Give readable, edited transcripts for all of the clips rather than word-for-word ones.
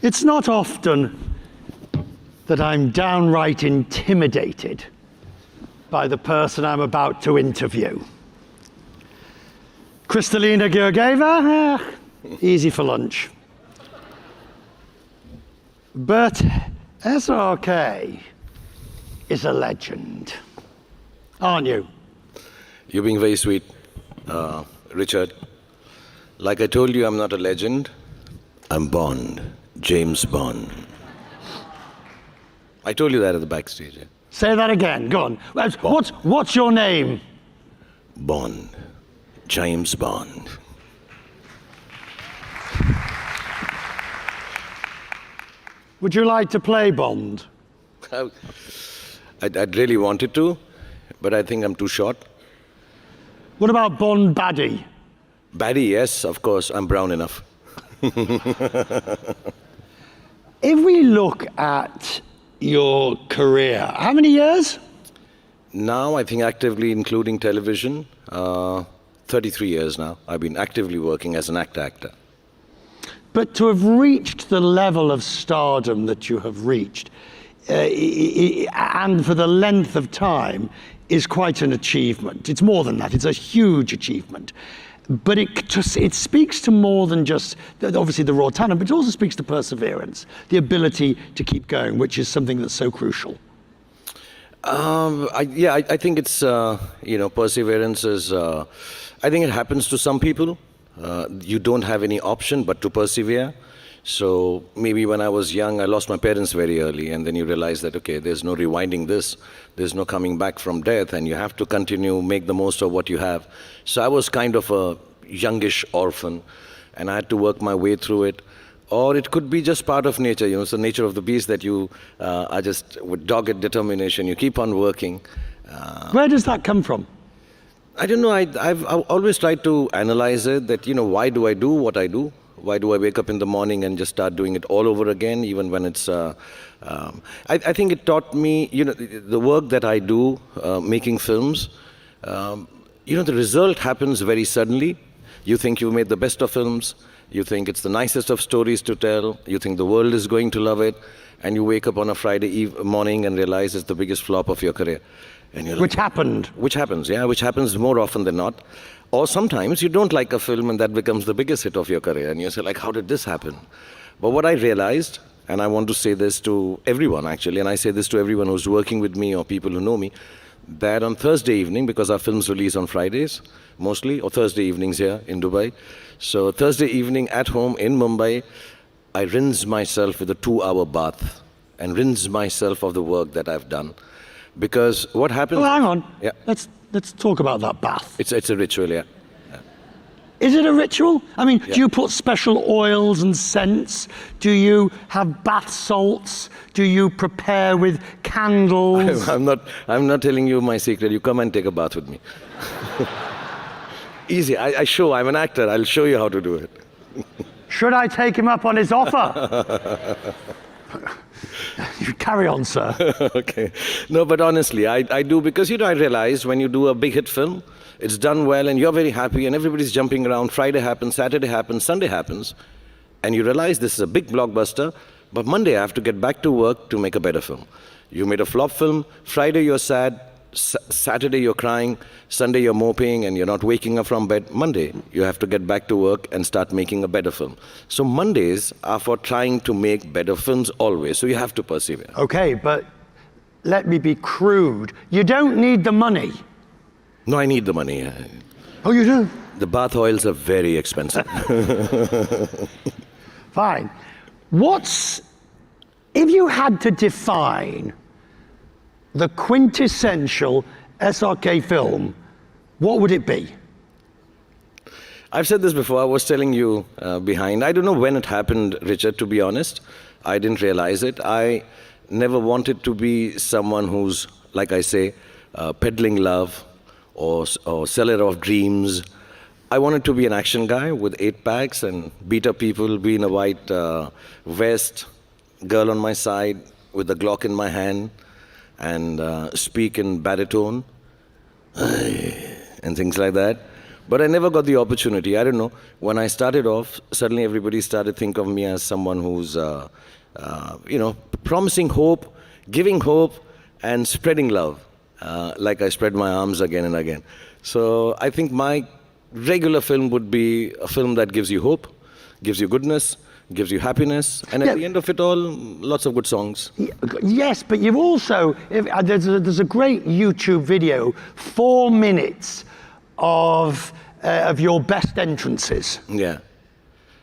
It's not often that I'm downright intimidated by the person I'm about to interview. Kristalina Georgieva, easy for lunch. But SRK is a legend, aren't you? You're being very sweet, Richard. Like I told you, I'm not a legend. I'm Bond, James Bond. I told you that at the backstage. Yeah? Say that again, go on. What's your name? Bond, James Bond. Would you like to play Bond? I'd really wanted to, but I think I'm too short. What about Bond Baddie? Baddie, yes, of course. I'm brown enough. If we look at your career, how many years? Now, I think actively including television, 33 years now. I've been actively working as an actor. But to have reached the level of stardom that you have reached, and for the length of time, is quite an achievement. It's more than that, it's a huge achievement. But it speaks to more than just, obviously, the raw talent, but it also speaks to perseverance, the ability to keep going, which is something that's so crucial. I think it's, perseverance is, I think it happens to some people. You don't have any option but to persevere. So maybe when I was young, I lost my parents very early, and then you realize that, okay, there's no rewinding this, there's no coming back from death, and you have to continue, make the most of what you have. So I was kind of a youngish orphan, and I had to work my way through it. Or it could be just part of nature, it's the nature of the beast that you are just with dogged determination, you keep on working. Where does that come from? I don't know, I've always tried to analyze it, that, why do I do what I do? Why do I wake up in the morning and just start doing it all over again, even when it's... I think it taught me, the work that I do, making films, the result happens very suddenly. You think you've made the best of films, you think it's the nicest of stories to tell, you think the world is going to love it, and you wake up on a Friday morning and realize it's the biggest flop of your career. And you're like, which happened. Which happens more often than not. Or sometimes you don't like a film and that becomes the biggest hit of your career, and you say, like, how did this happen? But what I realized, and I want to say this to everyone actually, and I say this to everyone who's working with me or people who know me, that on Thursday evening, because our films release on Fridays mostly, or Thursday evenings here in Dubai, so Thursday evening at home in Mumbai, I rinse myself with a 2-hour bath and rinse myself of the work that I've done. Because what happens... Well, hang on. Yeah. Let's talk about that bath. It's a ritual, yeah. Is it a ritual? I mean, yeah. Do you put special oils and scents? Do you have bath salts? Do you prepare with candles? I'm not telling you my secret. You come and take a bath with me. Easy. I'm an actor. I'll show you how to do it. Should I take him up on his offer? You carry on, sir. Okay. No, but honestly, I do, because, I realized when you do a big hit film, it's done well and you're very happy and everybody's jumping around. Friday happens, Saturday happens, Sunday happens, and you realize this is a big blockbuster, but Monday I have to get back to work to make a better film. You made a flop film, Friday you're sad, Saturday you're crying, Sunday you're moping and you're not waking up from bed. Monday, you have to get back to work and start making a better film. So Mondays are for trying to make better films always, so you have to persevere. Okay, but let me be crude. You don't need the money. No, I need the money. Oh, you do? The bath oils are very expensive. Fine. If you had to define the quintessential SRK film, what would it be? I've said this before. I was telling you behind. I don't know when it happened, Richard, to be honest. I didn't realize it. I never wanted to be someone who's, like I say, peddling love or seller of dreams. I wanted to be an action guy with 8-packs and beat up people, be in a white vest, girl on my side with a Glock in my hand, and speak in baritone and things like that. But I never got the opportunity. I don't know. When I started off, suddenly everybody started think of me as someone who's, promising hope, giving hope, and spreading love, like I spread my arms again and again. So I think my regular film would be a film that gives you hope, gives you goodness, gives you happiness, and at the end of it all, lots of good songs. Yes, but you've also, there's a great YouTube video, 4 minutes of your best entrances. Yeah.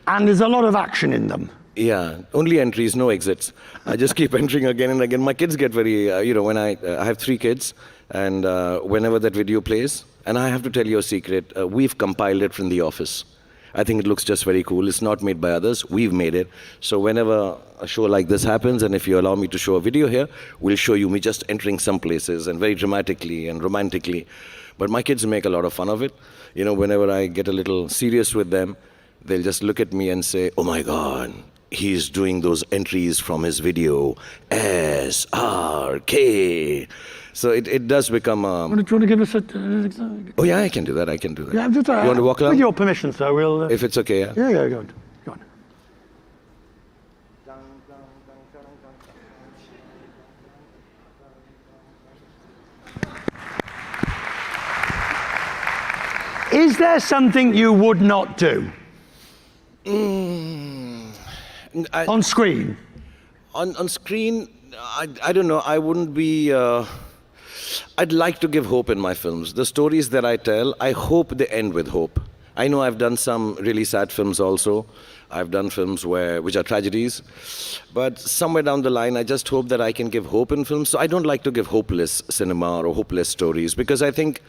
And there's a lot of action in them. Yeah, only entries, no exits. I just keep entering again and again. My kids get very, when I have 3 kids, and whenever that video plays, and I have to tell you a secret, we've compiled it from the office. I think it looks just very cool. It's not made by others. We've made it. So whenever a show like this happens, and if you allow me to show a video here, we'll show you me just entering some places and very dramatically and romantically. But my kids make a lot of fun of it. Whenever I get a little serious with them, they'll just look at me and say, "Oh my God, he's doing those entries from his video, SRK." So it does become a... Do you want to give us an example? Oh yeah, I can do that. Yeah, just, you want to walk along? With your permission, sir, we'll... If it's okay, yeah. Yeah, go on. Go on. Is there something you would not do? On screen? On screen, I don't know. I wouldn't be... I'd like to give hope in my films. The stories that I tell, I hope they end with hope. I know I've done some really sad films also. I've done films which are tragedies. But somewhere down the line, I just hope that I can give hope in films. So I don't like to give hopeless cinema or hopeless stories, because I think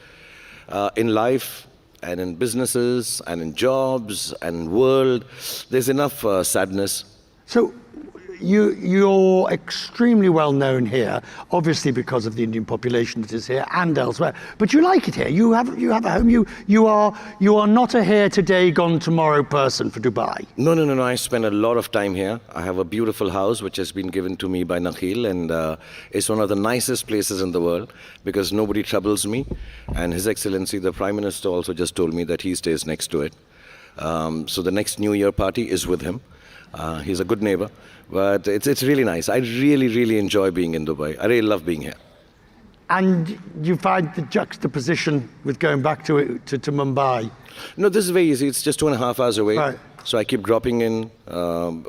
in life and in businesses and in jobs and world, there's enough sadness. So you're extremely well known here, obviously because of the Indian population that is here and elsewhere. But you like it here. You have a home. You are not a here today, gone tomorrow person for Dubai. No. I spend a lot of time here. I have a beautiful house which has been given to me by Nakhil, and it's one of the nicest places in the world because nobody troubles me. And His Excellency the Prime Minister also just told me that he stays next to it. So the next New Year party is with him. He's a good neighbor, but it's really nice. I really enjoy being in Dubai. I really love being here. And you find the juxtaposition with going back to Mumbai? No, this is very easy. It's just 2.5 hours away. Right. So I keep dropping in.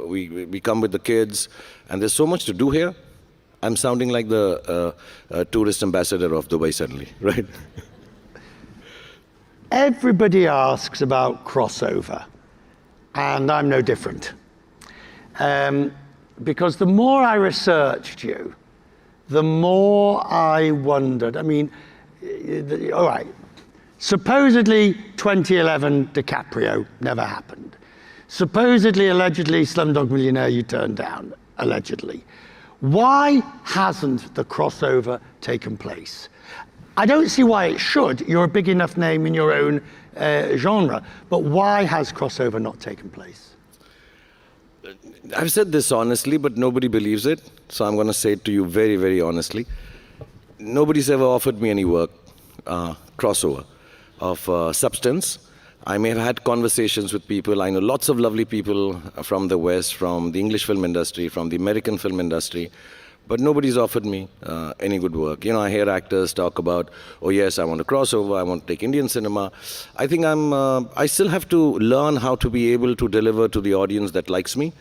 We come with the kids, and there's so much to do here. I'm sounding like the tourist ambassador of Dubai suddenly, right? Everybody asks about crossover, and I'm no different. Because the more I researched you, the more I wondered. I mean, all right, supposedly 2011 DiCaprio never happened. Supposedly, allegedly, Slumdog Millionaire you turned down, allegedly. Why hasn't the crossover taken place? I don't see why it should. You're a big enough name in your own genre, but why has crossover not taken place? I've said this honestly, but nobody believes it. So I'm going to say it to you very, very honestly. Nobody's ever offered me any work, crossover, of substance. I may have had conversations with people. I know lots of lovely people from the West, from the English film industry, from the American film industry. But nobody's offered me any good work. I hear actors talk about, oh yes, I want to crossover, I want to take Indian cinema. I think I still have to learn how to be able to deliver to the audience that likes me.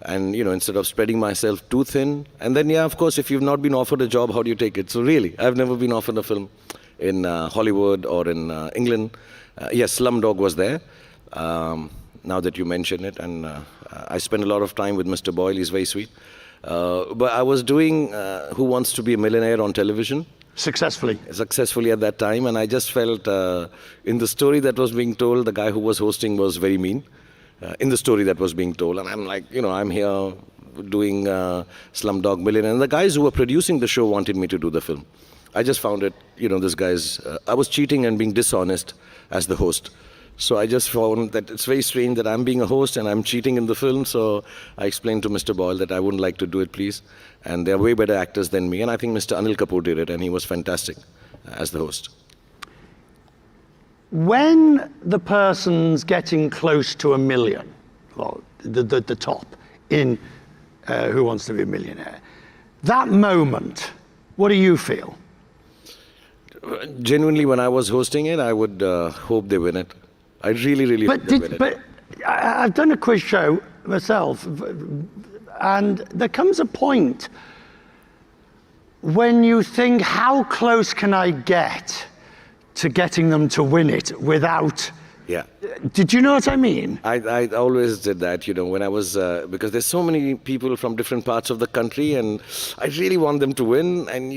And, instead of spreading myself too thin. And then, yeah, of course, if you've not been offered a job, how do you take it? So really, I've never been offered a film in Hollywood or in England. Yes, Slumdog was there, now that you mention it. And I spent a lot of time with Mr. Boyle. He's very sweet. But I was doing Who Wants to Be a Millionaire on television. Successfully at that time. And I just felt in the story that was being told, the guy who was hosting was very mean. In the story that was being told. And I'm like, I'm here doing Slumdog Millionaire. And the guys who were producing the show wanted me to do the film. I just found it, this guy's, I was cheating and being dishonest as the host. So I just found that it's very strange that I'm being a host and I'm cheating in the film. So I explained to Mr. Boyle that I wouldn't like to do it, please. And they're way better actors than me. And I think Mr. Anil Kapoor did it, and he was fantastic as the host. when the person's getting close to 1 million, well, the top in Who Wants to Be a Millionaire, that moment, what do you feel? Genuinely, when I was hosting it, I would hope they win it. I really, really hope they win it. But I've done a quiz show myself, and there comes a point when you think, how close can I get to getting them to win it without... Yeah. Did you know what I mean? I always did that, when I was, because there's so many people from different parts of the country, and I really want them to win, and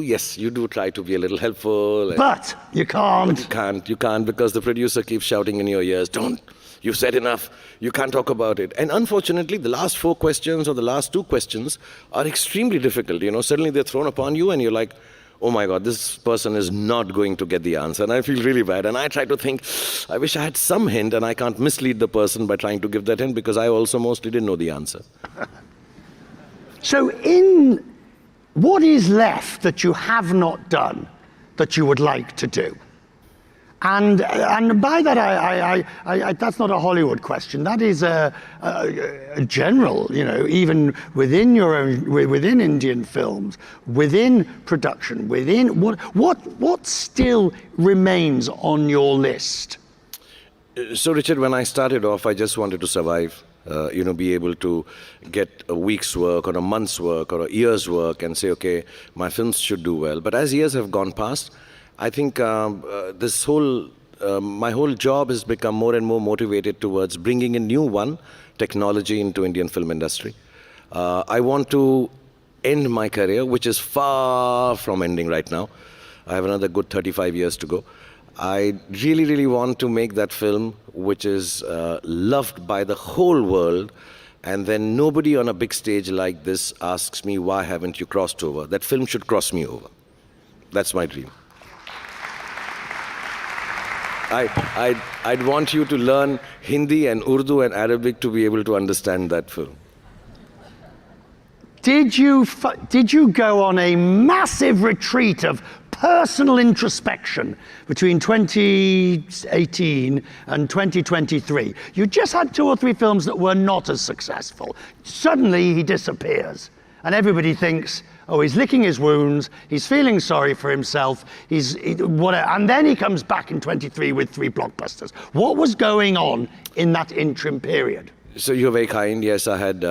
yes, you do try to be a little helpful. But you can't. You can't, because the producer keeps shouting in your ears, don't, you've said enough, you can't talk about it. And unfortunately, the last 4 questions or the last 2 questions are extremely difficult, Suddenly they're thrown upon you, and you're like, oh my God, this person is not going to get the answer. And I feel really bad. And I try to think, I wish I had some hint, and I can't mislead the person by trying to give that hint, because I also mostly didn't know the answer. So what is left that you have not done that you would like to do? And by that, I that's not a Hollywood question. That is a general, even within within Indian films, within production, within what still remains on your list? So, Richard, when I started off, I just wanted to survive. Be able to get a week's work or a month's work or a year's work and say, okay, my films should do well. But as years have gone past, I think my whole job has become more and more motivated towards bringing in new technology into Indian film industry. I want to end my career, which is far from ending right now. I have another good 35 years to go. I really, really want to make that film which is loved by the whole world, and then nobody on a big stage like this asks me, why haven't you crossed over? That film should cross me over. That's my dream. I'd want you to learn Hindi and Urdu and Arabic to be able to understand that film. Did you go on a massive retreat of personal introspection between 2018 and 2023? You just had 2 or 3 films that were not as successful. Suddenly he disappears, and everybody thinks, oh, he's licking his wounds, he's feeling sorry for himself, whatever. And then he comes back in 23 with 3 blockbusters. What was going on in that interim period? So you're very kind. Yes, I had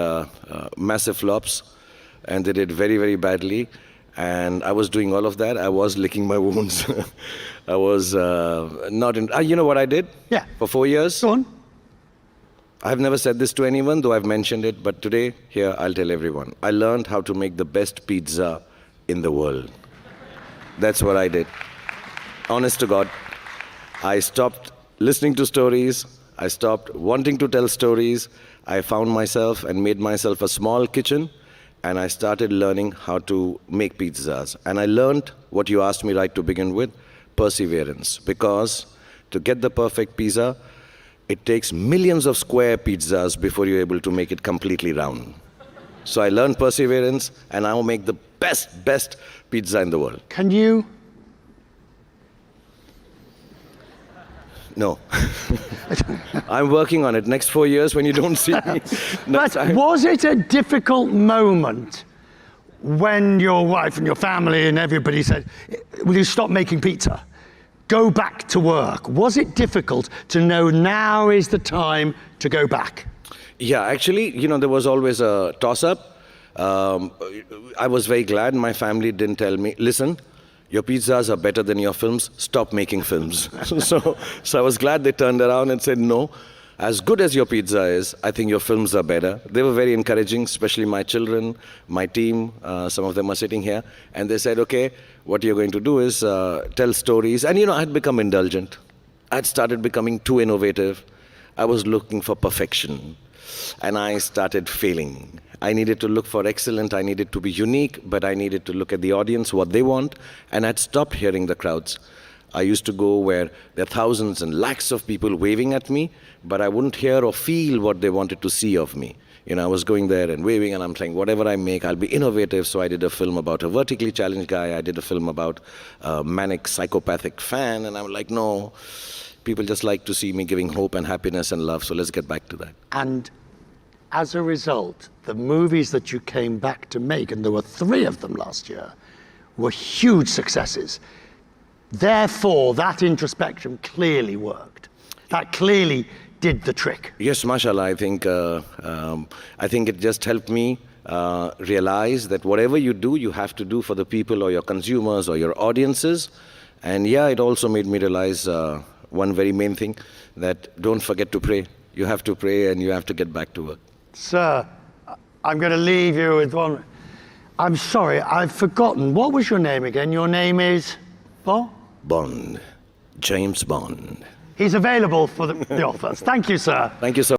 massive flops, and they did very, very badly. And I was doing all of that. I was licking my wounds. I was not in... you know what I did? Yeah. For 4 years? Go on. I've never said this to anyone, though I've mentioned it, but today, here, I'll tell everyone. I learned how to make the best pizza in the world. That's what I did. Honest to God. I stopped listening to stories. I stopped wanting to tell stories. I found myself and made myself a small kitchen, and I started learning how to make pizzas. And I learned what you asked me right to begin with, perseverance. Because to get the perfect pizza, it takes millions of square pizzas before you're able to make it completely round. So I learned perseverance, and I will make the best pizza in the world. Can you? No. I'm working on it. Next 4 years, when you don't see me. But was it a difficult moment when your wife and your family and everybody said, will you stop making pizza? Go back to work. Was it difficult to know now is the time to go back? Yeah, actually, there was always a toss-up. I was very glad my family didn't tell me, listen, your pizzas are better than your films, stop making films. So I was glad they turned around and said, no, as good as your pizza is, I think your films are better. They were very encouraging, especially my children, my team, some of them are sitting here. And they said, okay, what you're going to do is tell stories. And I had become indulgent. I had started becoming too innovative. I was looking for perfection. And I started failing. I needed to look for excellent, I needed to be unique, but I needed to look at the audience, what they want, and I'd stopped hearing the crowds. I used to go where there are thousands and lakhs of people waving at me, but I wouldn't hear or feel what they wanted to see of me. I was going there and waving, and I'm saying, whatever I make, I'll be innovative. So I did a film about a vertically challenged guy. I did a film about a manic psychopathic fan, and I'm like, no, people just like to see me giving hope and happiness and love. So let's get back to that. And as a result, the movies that you came back to make, and there were 3 of them last year, were huge successes. Therefore, that introspection clearly worked. That clearly did the trick. Yes, mashallah. I think it just helped me realize that whatever you do, you have to do for the people or your consumers or your audiences. And yeah, it also made me realize one very main thing, that don't forget to pray. You have to pray and you have to get back to work. Sir, I'm going to leave you with one. I'm sorry, I've forgotten. What was your name again? Your name is? Bond. James Bond. He's available for the offers. Thank you, sir. Thank you so much.